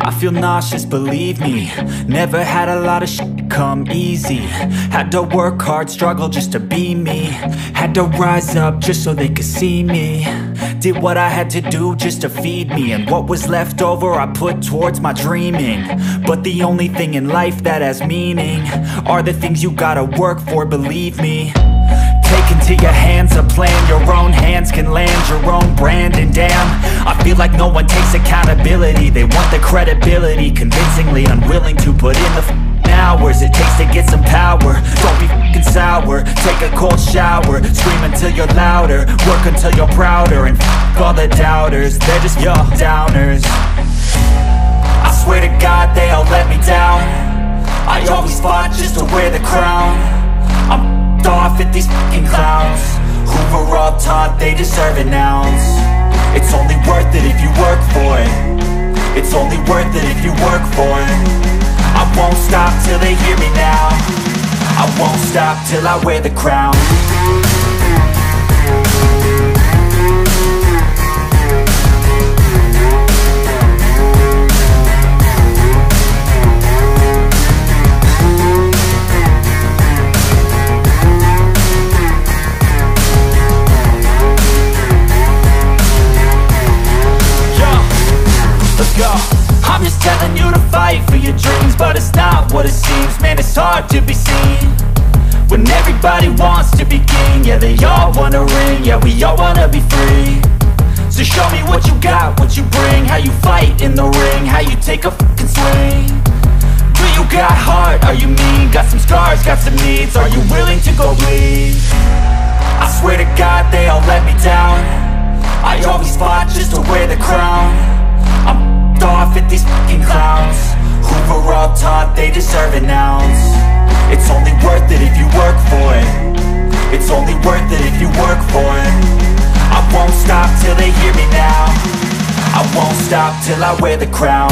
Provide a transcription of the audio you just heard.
I feel nauseous, believe me. Never had a lot of shit come easy. Had to work hard, struggle just to be me. Had to rise up just so they could see me. Did what I had to do just to feed me, and what was left over I put towards my dreaming. But the only thing in life that has meaning are the things you gotta work for, believe me. Take into your hands a plan, your own hands can land your own brand. And damn, I feel like no one takes accountability. They want the credibility, convincingly unwilling to put in the hours it takes to get some power. Don't be f***ing sour, take a cold shower. Scream until you're louder, work until you're prouder. And f*** all the doubters, they're just your downers. I swear to God they all let me down. I always fought just to wear the crown. I'm off at these fucking clowns who were all taught they deserve an ounce. It's only worth it if you work for it. It's only worth it if you work for it. I won't stop till they hear me now. I won't stop till I wear the crown. I'm just telling you to fight for your dreams, but it's not what it seems. Man, it's hard to be seen when everybody wants to be king. Yeah, they all wanna ring, yeah, we all wanna be free. So show me what you got, what you bring, how you fight in the ring, how you take a fucking swing. Do you got heart, are you mean? Got some scars, got some needs, are you willing to go bleed? I swear to God they all let me down. I always fought just to wear the crown. I'm off at these fucking clowns who were all taught they deserve an ounce. It's only worth it if you work for it. It's only worth it if you work for it. I won't stop till they hear me now. I won't stop till I wear the crown.